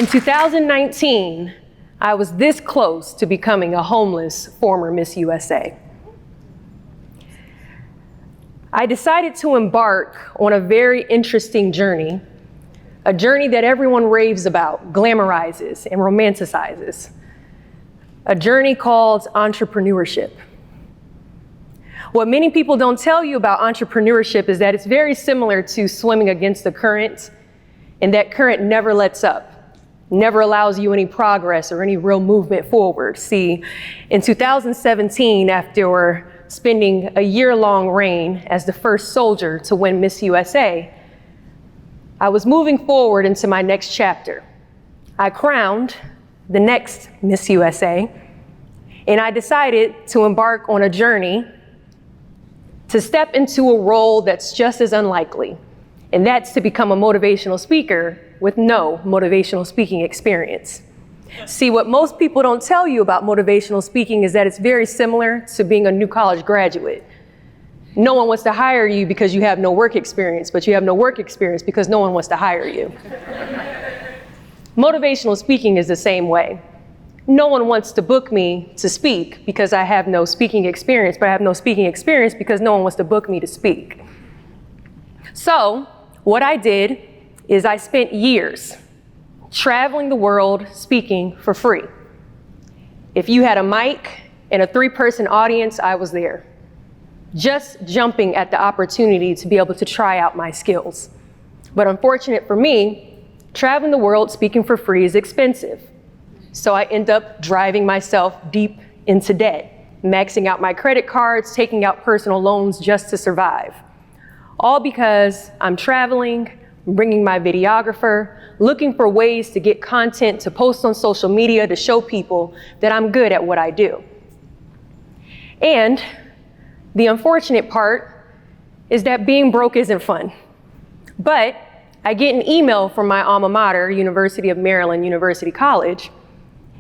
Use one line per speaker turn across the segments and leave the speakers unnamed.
In 2019, I was this close to becoming a homeless former Miss USA. I decided to embark on a very interesting journey, a journey that everyone raves about, glamorizes, and romanticizes, a journey called entrepreneurship. What many people don't tell you about entrepreneurship is that it's very similar to swimming against the current, and that current never lets up, never allows you any progress or any real movement forward. See, in 2017, after spending a year-long reign as the first soldier to win Miss USA, I was moving forward into my next chapter. I crowned the next Miss USA, and I decided to embark on a journey to step into a role that's just as unlikely, and that's to become a motivational speaker with no motivational speaking experience. See, what most people don't tell you about motivational speaking is that it's very similar to being a new college graduate. No one wants to hire you because you have no work experience, but you have no work experience because no one wants to hire you. Motivational speaking is the same way. No one wants to book me to speak because I have no speaking experience, but I have no speaking experience because no one wants to book me to speak. So what I did is I spent years traveling the world speaking for free. If you had a mic and a 3-person audience, I was there, just jumping at the opportunity to be able to try out my skills. But unfortunate for me, traveling the world speaking for free is expensive. So I end up driving myself deep into debt, maxing out my credit cards, taking out personal loans just to survive. All because I'm traveling, bringing my videographer, looking for ways to get content to post on social media to show people that I'm good at what I do. And the unfortunate part is that being broke isn't fun. But I get an email from my alma mater, University of Maryland, University College,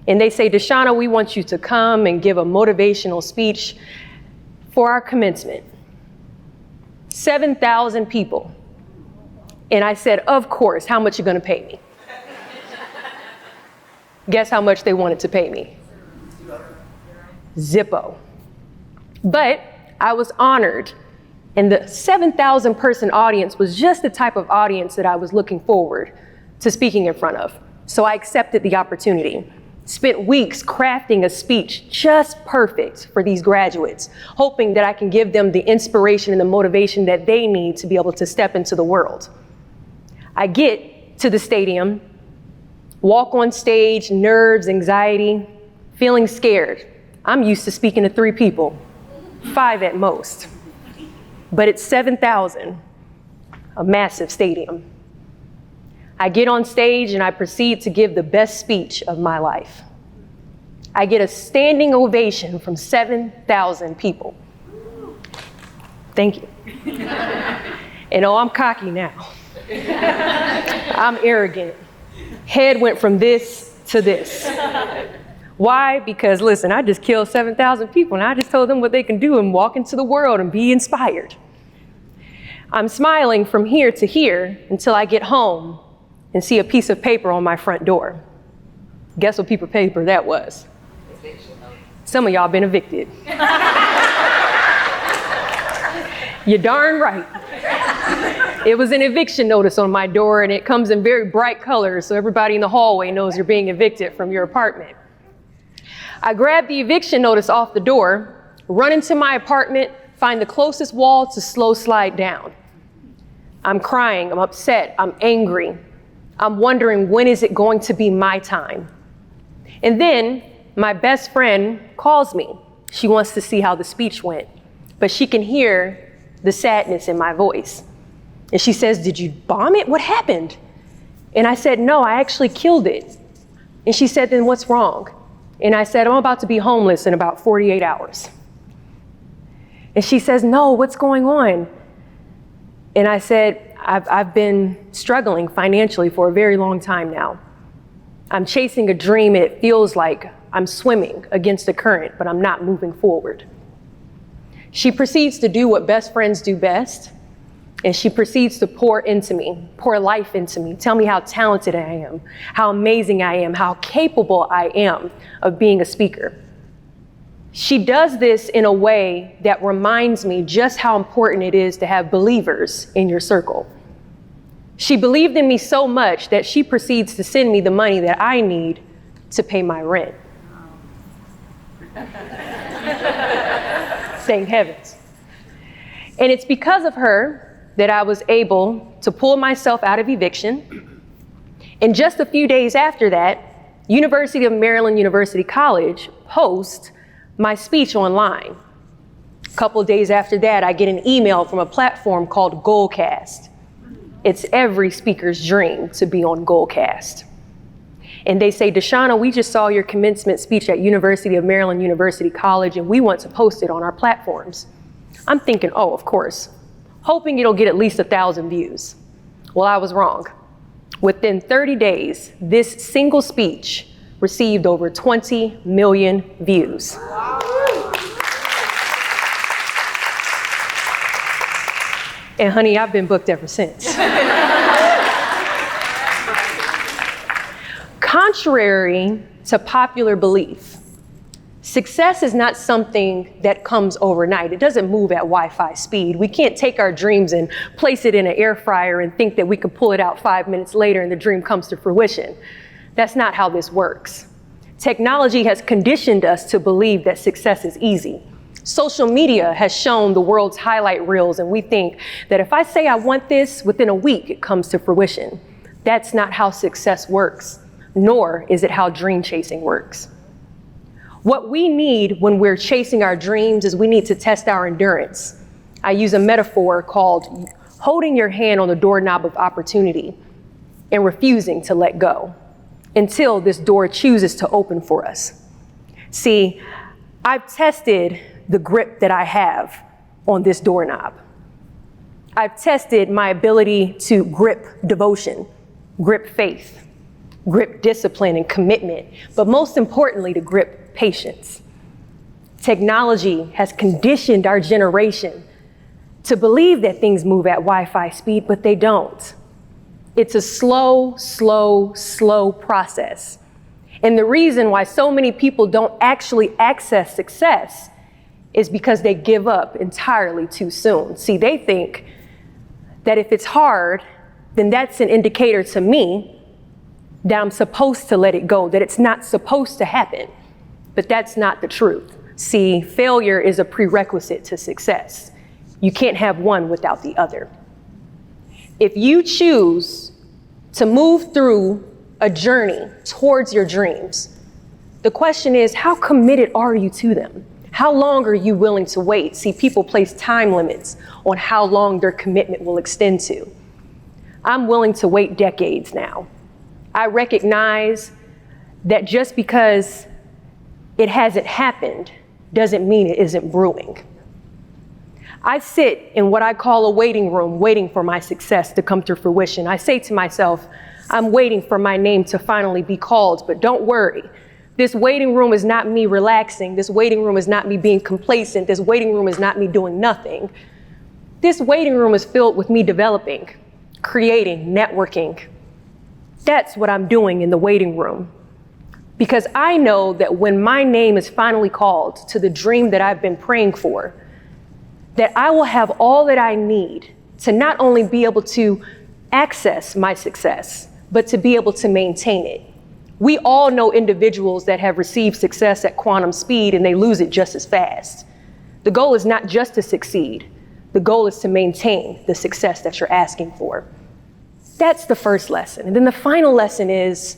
and they say, Deshauna, we want you to come and give a motivational speech for our commencement. 7,000 people. And I said, of course, how much you gonna pay me? Guess how much they wanted to pay me? Zippo. But I was honored, and the 7,000 person audience was just the type of audience that I was looking forward to speaking in front of. So I accepted the opportunity. Spent weeks crafting a speech just perfect for these graduates, hoping that I can give them the inspiration and the motivation that they need to be able to step into the world. I get to the stadium, walk on stage, nerves, anxiety, feeling scared. I'm used to speaking to 3 people, 5 at most, but it's 7,000, a massive stadium. I get on stage and I proceed to give the best speech of my life. I get a standing ovation from 7,000 people. Thank you. And oh, I'm cocky now. I'm arrogant. Head went from this to this. Why? Because listen, I just killed 7,000 people and I just told them what they can do and walk into the world and be inspired. I'm smiling from here to here until I get home and see a piece of paper on my front door. Guess what piece of paper that was? Some of y'all been evicted. You're darn right. It was an eviction notice on my door, and it comes in very bright colors so everybody in the hallway knows you're being evicted from your apartment. I grab the eviction notice off the door, run into my apartment, find the closest wall to slow slide down. I'm crying, I'm upset, I'm angry. I'm wondering, when is it going to be my time? And then my best friend calls me. She wants to see how the speech went, but she can hear the sadness in my voice. And she says, did you bomb it? What happened? And I said, no, I actually killed it. And she said, then what's wrong? And I said, I'm about to be homeless in about 48 hours. And she says, no, what's going on? And I said, I've been struggling financially for a very long time now. I'm chasing a dream. It feels like I'm swimming against the current, but I'm not moving forward. She proceeds to do what best friends do best, And she proceeds to pour into me, pour life into me, tell me how talented I am, how amazing I am, how capable I am of being a speaker. She does this in a way that reminds me just how important it is to have believers in your circle. She believed in me so much that she proceeds to send me the money that I need to pay my rent. Thank heavens. And it's because of her that I was able to pull myself out of eviction. And just a few days after that, University of Maryland University College posts my speech online. A couple of days after that, I get an email from a platform called Goalcast. It's every speaker's dream to be on Goalcast. And they say, Deshauna, we just saw your commencement speech at University of Maryland University College, and we want to post it on our platforms. I'm thinking, oh, of course, hoping it'll get at least 1,000 views. Well, I was wrong. Within 30 days, this single speech received over 20 million views. And honey, I've been booked ever since. Contrary to popular belief, success is not something that comes overnight. It doesn't move at Wi-Fi speed. We can't take our dreams and place it in an air fryer and think that we can pull it out 5 minutes later and the dream comes to fruition. That's not how this works. Technology has conditioned us to believe that success is easy. Social media has shown the world's highlight reels, and we think that if I say I want this, within a week it comes to fruition. That's not how success works, nor is it how dream chasing works. What we need when we're chasing our dreams is we need to test our endurance. I use a metaphor called holding your hand on the doorknob of opportunity and refusing to let go until this door chooses to open for us. See, I've tested the grip that I have on this doorknob. I've tested my ability to grip devotion, grip faith, grip discipline and commitment, but most importantly, to grip patience. Technology has conditioned our generation to believe that things move at Wi-Fi speed, but they don't. It's a slow process. And the reason why so many people don't actually access success is because they give up entirely too soon. See, they think that if it's hard, then that's an indicator to me that I'm supposed to let it go, that it's not supposed to happen. But that's not the truth. See, failure is a prerequisite to success. You can't have one without the other. If you choose to move through a journey towards your dreams, the question is, how committed are you to them? How long are you willing to wait? See, people place time limits on how long their commitment will extend to. I'm willing to wait decades now. I recognize that just because it hasn't happened doesn't mean it isn't brewing. I sit in what I call a waiting room, waiting for my success to come to fruition. I say to myself, I'm waiting for my name to finally be called, but don't worry. This waiting room is not me relaxing. This waiting room is not me being complacent. This waiting room is not me doing nothing. This waiting room is filled with me developing, creating, networking. That's what I'm doing in the waiting room. Because I know that when my name is finally called to the dream that I've been praying for, that I will have all that I need to not only be able to access my success, but to be able to maintain it. We all know individuals that have received success at quantum speed and they lose it just as fast. The goal is not just to succeed. The goal is to maintain the success that you're asking for. That's the first lesson. And then the final lesson is,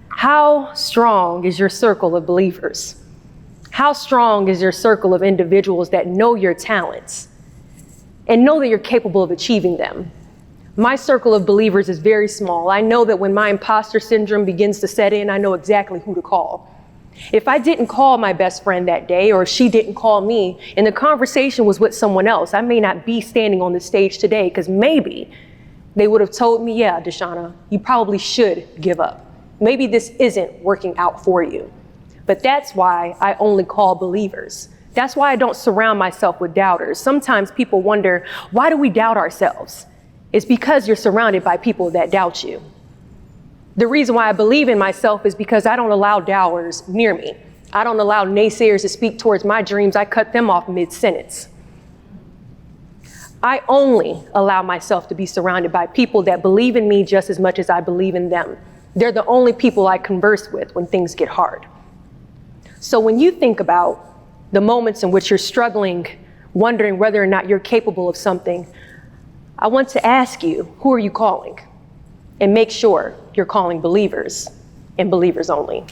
how strong is your circle of believers? How strong is your circle of individuals that know your talents and know that you're capable of achieving them? My circle of believers is very small. I know that when my imposter syndrome begins to set in, I know exactly who to call. If I didn't call my best friend that day, or if she didn't call me, and the conversation was with someone else, I may not be standing on the stage today, because maybe they would have told me, yeah, Deshauna, you probably should give up. Maybe this isn't working out for you. But that's why I only call believers, That's why I don't surround myself with doubters. Sometimes people wonder, why do we doubt ourselves? It's because you're surrounded by people that doubt you. The reason why I believe in myself is because I don't allow doubters near me. I don't allow naysayers to speak towards my dreams. I cut them off mid-sentence. I only allow myself to be surrounded by people that believe in me just as much as I believe in them. They're the only people I converse with when things get hard. So when you think about the moments in which you're struggling, wondering whether or not you're capable of something, I want to ask you, who are you calling? And make sure you're calling believers and believers only.